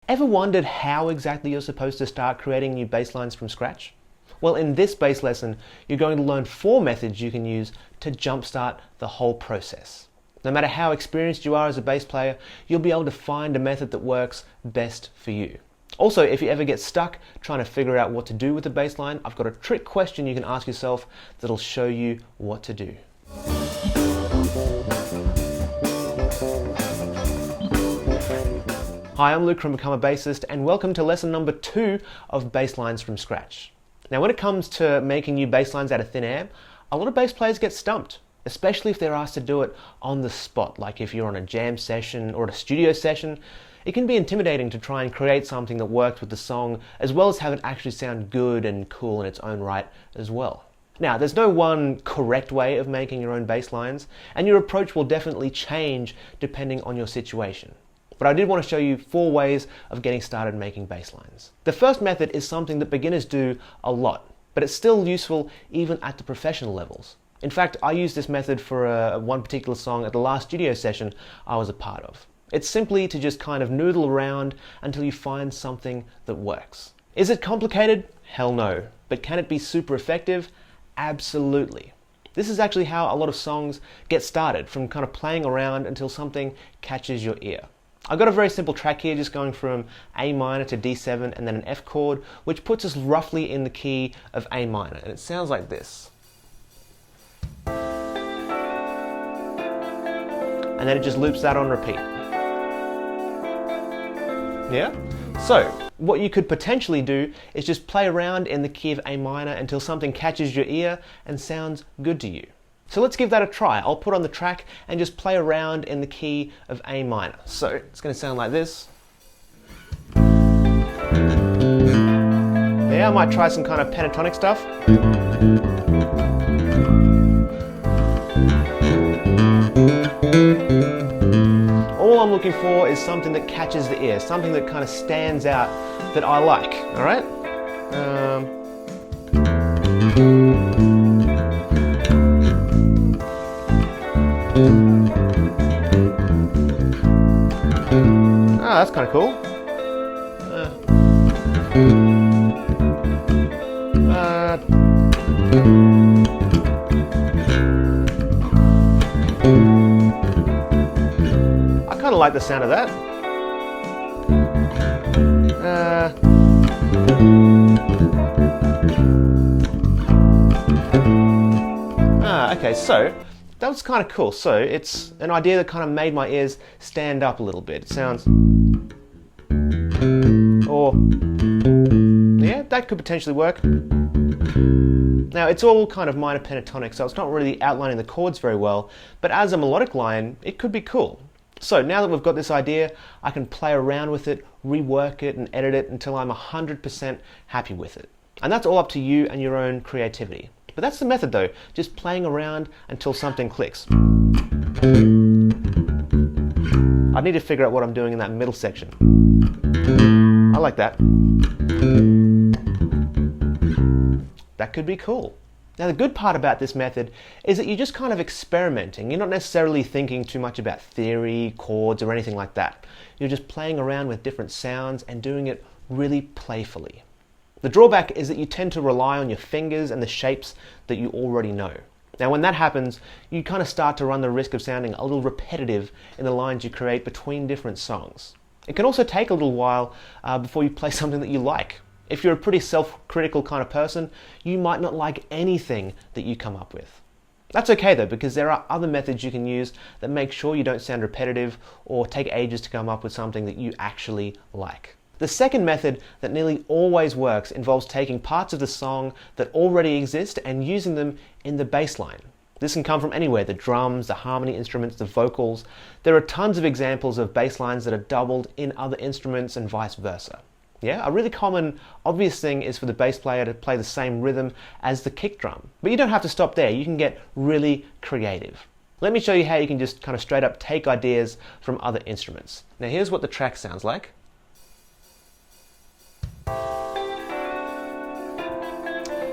Ever wondered how exactly you're supposed to start creating new bass lines from scratch? Well, in this bass lesson, you're going to learn 4 methods you can use to jumpstart the whole process. No matter how experienced you are as a bass player, you'll be able to find a method that works best for you. Also, if you ever get stuck trying to figure out what to do with the bass line, I've got a trick question you can ask yourself that'll show you what to do. Hi, I'm Luke from Become a Bassist, and welcome to lesson number 2 of bass lines from scratch. Now, when it comes to making new bass lines out of thin air, a lot of bass players get stumped, especially if they're asked to do it on the spot, like if you're on a jam session or at a studio session. It can be intimidating to try and create something that works with the song, as well as have it actually sound good and cool in its own right as well. Now, there's no one correct way of making your own bass lines, and your approach will definitely change depending on your situation. But I did want to show you 4 ways of getting started making bass lines. The first method is something that beginners do a lot, but it's still useful even at the professional levels. In fact, I used this method for one particular song at the last studio session I was a part of. It's simply to just kind of noodle around until you find something that works. Is it complicated? Hell no. But can it be super effective? Absolutely. This is actually how a lot of songs get started, from kind of playing around until something catches your ear. I've got a very simple track here, just going from A minor to D7 and then an F chord, which puts us roughly in the key of A minor, and it sounds like this. And then it just loops that on repeat. Yeah? So, what you could potentially do is just play around in the key of A minor until something catches your ear and sounds good to you. So let's give that a try. I'll put on the track and just play around in the key of A minor. So it's going to sound like this. Yeah, I might try some kind of pentatonic stuff. All I'm looking for is something that catches the ear, something that kind of stands out that I like, all right? That's kind of cool. I kind of like the sound of that. Okay, so that was kind of cool. So it's an idea that kind of made my ears stand up a little bit. It sounds... Or... Yeah, that could potentially work. Now, it's all kind of minor pentatonic, so it's not really outlining the chords very well, but as a melodic line, it could be cool. So now that we've got this idea, I can play around with it, rework it, and edit it until I'm 100% happy with it. And that's all up to you and your own creativity. But that's the method though, just playing around until something clicks. I need to figure out what I'm doing in that middle section. I like that. That could be cool. Now, the good part about this method is that you're just kind of experimenting. You're not necessarily thinking too much about theory, chords, or anything like that. You're just playing around with different sounds and doing it really playfully. The drawback is that you tend to rely on your fingers and the shapes that you already know. Now, when that happens, you kind of start to run the risk of sounding a little repetitive in the lines you create between different songs. It can also take a little while before you play something that you like. If you're a pretty self-critical kind of person, you might not like anything that you come up with. That's okay though, because there are other methods you can use that make sure you don't sound repetitive or take ages to come up with something that you actually like. The second method that nearly always works involves taking parts of the song that already exist and using them in the bass line. This can come from anywhere: the drums, the harmony instruments, the vocals. There are tons of examples of bass lines that are doubled in other instruments and vice versa. Yeah, a really common, obvious thing is for the bass player to play the same rhythm as the kick drum. But you don't have to stop there, you can get really creative. Let me show you how you can just kind of straight up take ideas from other instruments. Now here's what the track sounds like.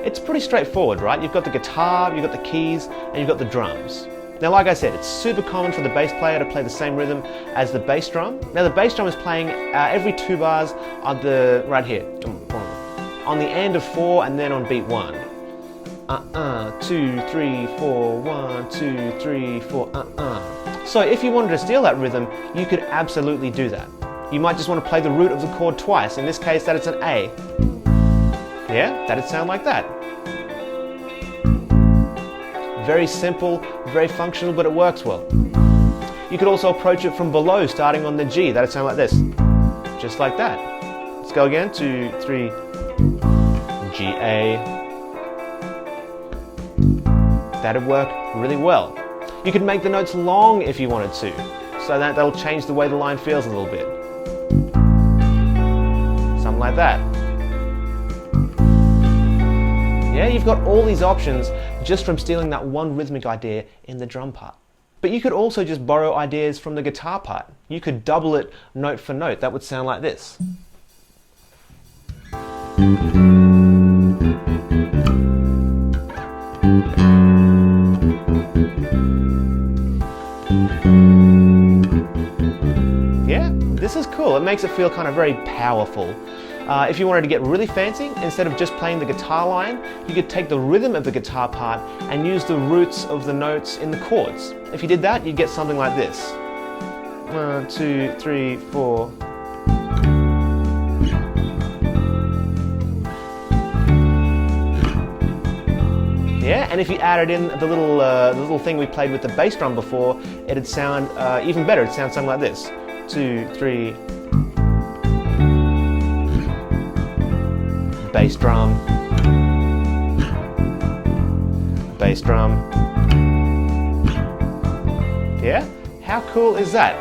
It's pretty straightforward, right? You've got the guitar, you've got the keys, and you've got the drums. Now, like I said, it's super common for the bass player to play the same rhythm as the bass drum. Now, the bass drum is playing every 2 bars on the, right here, on the end of 4 and then on beat 1. 2, 3, 4, 1, 2, 3, 4, So if you wanted to steal that rhythm, you could absolutely do that. You might just want to play the root of the chord twice. In this case, that it's an A. Yeah, that'd sound like that. Very simple, very functional, but it works well. You could also approach it from below, starting on the G. That'd sound like this. Just like that. Let's go again. 2, 3, G, A. That'd work really well. You could make the notes long if you wanted to, so that'll change the way the line feels a little bit. Something like that. Yeah, you've got all these options just from stealing that one rhythmic idea in the drum part. But you could also just borrow ideas from the guitar part. You could double it note for note. That would sound like this. Yeah, this is cool. It makes it feel kind of very powerful. If you wanted to get really fancy, instead of just playing the guitar line, you could take the rhythm of the guitar part and use the roots of the notes in the chords. If you did that, you'd get something like this. 1, 2, 3, 4. Yeah, and if you added in the little thing we played with the bass drum before, it'd sound even better. It'd sound something like this. 2, 3. Bass drum, bass drum. Yeah? How cool is that?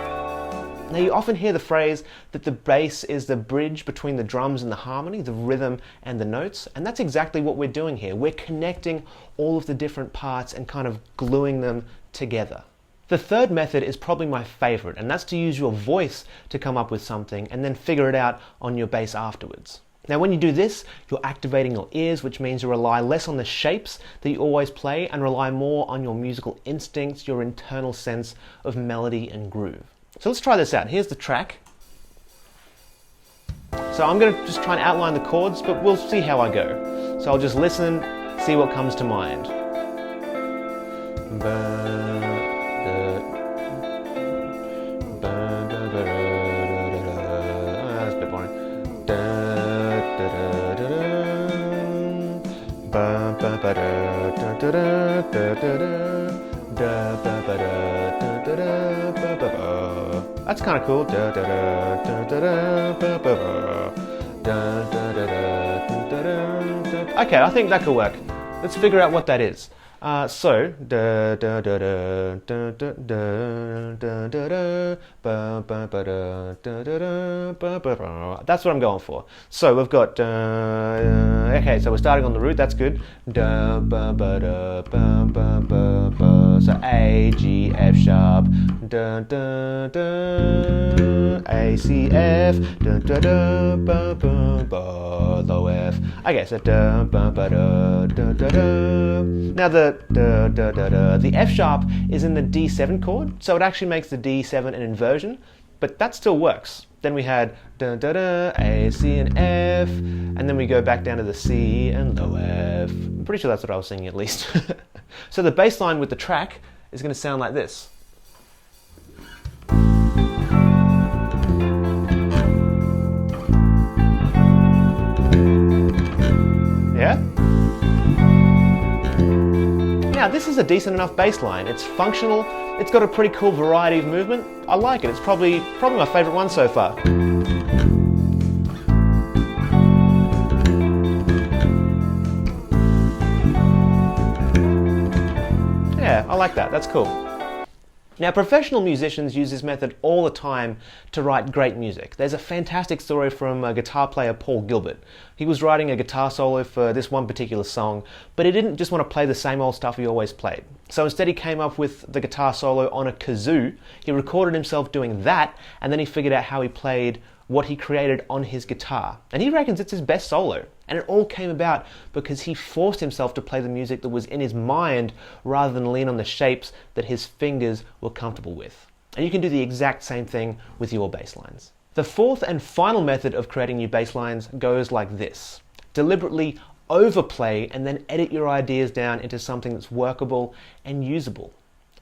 Now you often hear the phrase that the bass is the bridge between the drums and the harmony, the rhythm and the notes, and that's exactly what we're doing here. We're connecting all of the different parts and kind of gluing them together. The third method is probably my favorite, and that's to use your voice to come up with something and then figure it out on your bass afterwards. Now when you do this, you're activating your ears, which means you rely less on the shapes that you always play and rely more on your musical instincts, your internal sense of melody and groove. So let's try this out. Here's the track. So I'm going to just try and outline the chords, but we'll see how I go. So I'll just listen, see what comes to mind. That's a bit boring. That's kind of cool. Okay, I think that could work. Let's figure out what that is. That's what I'm going for. So we've got, okay, so we're starting on the root, that's good. So A, G, F sharp, A, C, F, low F. Okay, so now the F sharp is in the D7 chord, so it actually makes the D7 an inversion, but that still works. Then we had A, C, and F, and then we go back down to the C and low F. I'm pretty sure that's what I was singing at least. So the bass line with the track is going to sound like this. Yeah? Now this is a decent enough bass line. It's functional, it's got a pretty cool variety of movement. I like it, it's probably my favourite one so far. Yeah, I like that, that's cool. Now, professional musicians use this method all the time to write great music. There's a fantastic story from guitar player Paul Gilbert. He was writing a guitar solo for this one particular song, but he didn't just want to play the same old stuff he always played. So instead he came up with the guitar solo on a kazoo. He recorded himself doing that, and then he figured out how he played what he created on his guitar. And he reckons it's his best solo. And it all came about because he forced himself to play the music that was in his mind rather than lean on the shapes that his fingers were comfortable with. And you can do the exact same thing with your bass lines. The fourth and final method of creating new bass lines goes like this. Deliberately overplay and then edit your ideas down into something that's workable and usable.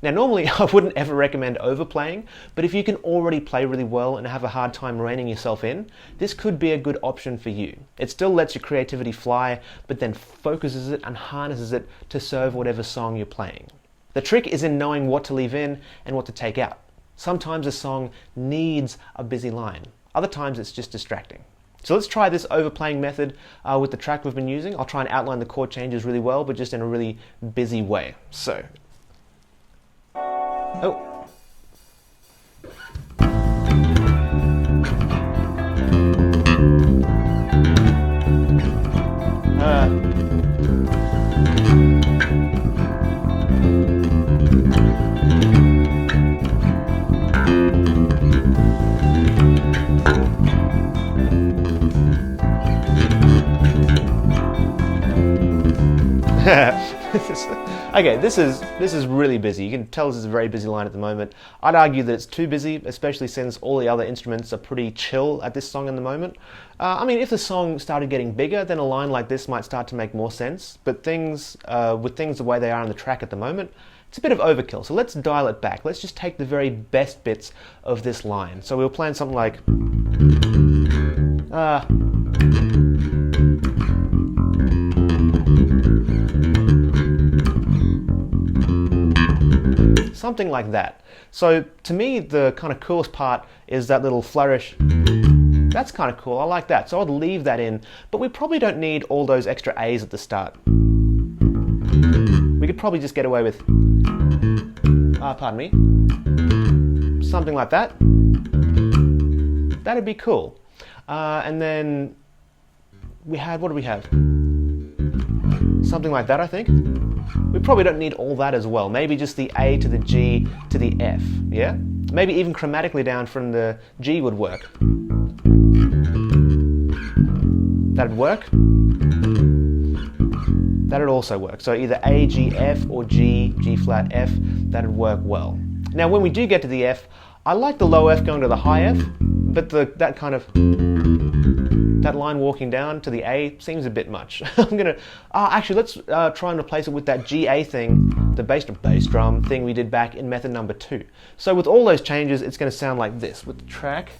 Now, normally I wouldn't ever recommend overplaying, but if you can already play really well and have a hard time reining yourself in, this could be a good option for you. It still lets your creativity fly, but then focuses it and harnesses it to serve whatever song you're playing. The trick is in knowing what to leave in and what to take out. Sometimes a song needs a busy line. Other times it's just distracting. So let's try this overplaying method with the track we've been using. I'll try and outline the chord changes really well, but just in a really busy way. So. Oh. Okay, this is really busy. You can tell this is a very busy line at the moment. I'd argue that it's too busy, especially since all the other instruments are pretty chill at this song in the moment. I mean, if the song started getting bigger, then a line like this might start to make more sense. But with things the way they are on the track at the moment, it's a bit of overkill. So let's dial it back. Let's just take the very best bits of this line. So we'll play something like. Something like that. So to me, the kind of coolest part is that little flourish. That's kind of cool. I like that. So I'd leave that in, but we probably don't need all those extra A's at the start. We could probably just get away with, pardon me, something like that. That'd be cool. And then we had, what do we have? Something like that, I think. We probably don't need all that as well. Maybe just the A to the G to the F, yeah? Maybe even chromatically down from the G would work. That'd work. That'd also work. So either A, G, F, or G, G flat, F, that'd work well. Now when we do get to the F, I like the low F going to the high F, but that line walking down to the A seems a bit much. Actually, let's try and replace it with that GA thing, the bass drum thing we did back in method number 2. So with all those changes, it's going to sound like this with the track.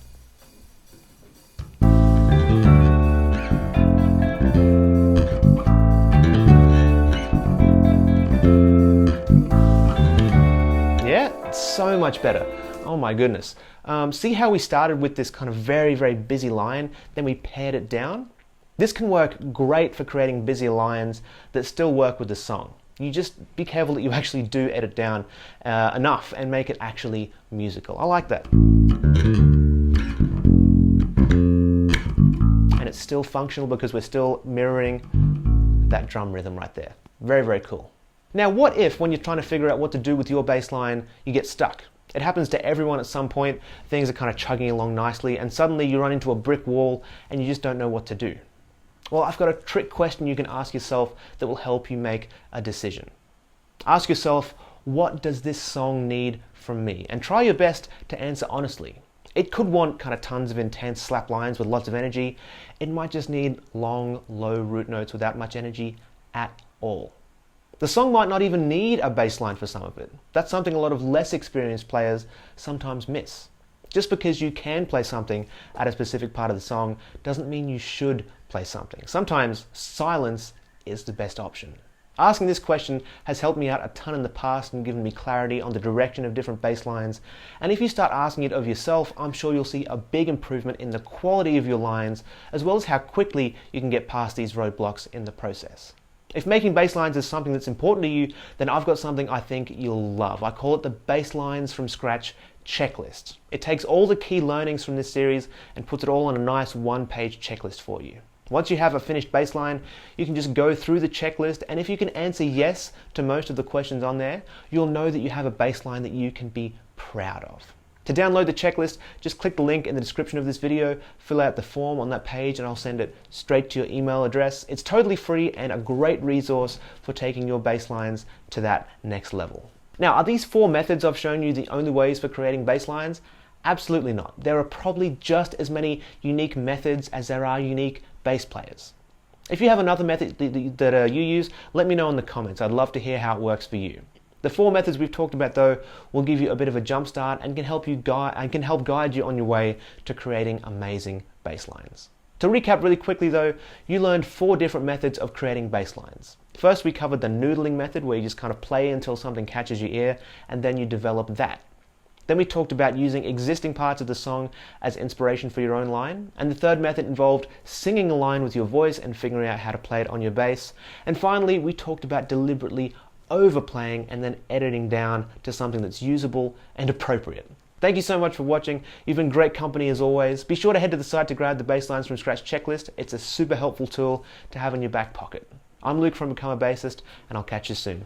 Yeah, it's so much better. Oh my goodness. See how we started with this kind of very, very busy line, then we pared it down? This can work great for creating busy lines that still work with the song. You just be careful that you actually do edit down enough and make it actually musical. I like that. And it's still functional because we're still mirroring that drum rhythm right there. Very, very cool. Now, what if when you're trying to figure out what to do with your bass line, you get stuck? It happens to everyone at some point. Things are kind of chugging along nicely and suddenly you run into a brick wall and you just don't know what to do. Well, I've got a trick question you can ask yourself that will help you make a decision. Ask yourself, what does this song need from me? And try your best to answer honestly. It could want kind of tons of intense slap lines with lots of energy. It might just need long, low root notes without much energy at all. The song might not even need a bass line for some of it. That's something a lot of less experienced players sometimes miss. Just because you can play something at a specific part of the song doesn't mean you should play something. Sometimes silence is the best option. Asking this question has helped me out a ton in the past and given me clarity on the direction of different bass lines. And if you start asking it of yourself, I'm sure you'll see a big improvement in the quality of your lines, as well as how quickly you can get past these roadblocks in the process. If making bass lines is something that's important to you, then I've got something I think you'll love. I call it the Bass Lines from Scratch checklist. It takes all the key learnings from this series and puts it all on a nice one-page checklist for you. Once you have a finished bass line, you can just go through the checklist, and if you can answer yes to most of the questions on there, you'll know that you have a bass line that you can be proud of. To download the checklist, just click the link in the description of this video, fill out the form on that page, and I'll send it straight to your email address. It's totally free and a great resource for taking your bass lines to that next level. Now, are these 4 methods I've shown you the only ways for creating bass lines? Absolutely not. There are probably just as many unique methods as there are unique bass players. If you have another method that you use, let me know in the comments. I'd love to hear how it works for you. The 4 methods we've talked about, though, will give you a bit of a jump start and can help guide you on your way to creating amazing bass lines. To recap really quickly, though, you learned 4 different methods of creating bass lines. First, we covered the noodling method, where you just kind of play until something catches your ear, and then you develop that. Then we talked about using existing parts of the song as inspiration for your own line. And the third method involved singing a line with your voice and figuring out how to play it on your bass. And finally, we talked about deliberately overplaying and then editing down to something that's usable and appropriate. Thank you so much for watching. You've been great company as always. Be sure to head to the site to grab the Basslines from Scratch checklist. It's a super helpful tool to have in your back pocket. I'm Luke from Become a Bassist, and I'll catch you soon.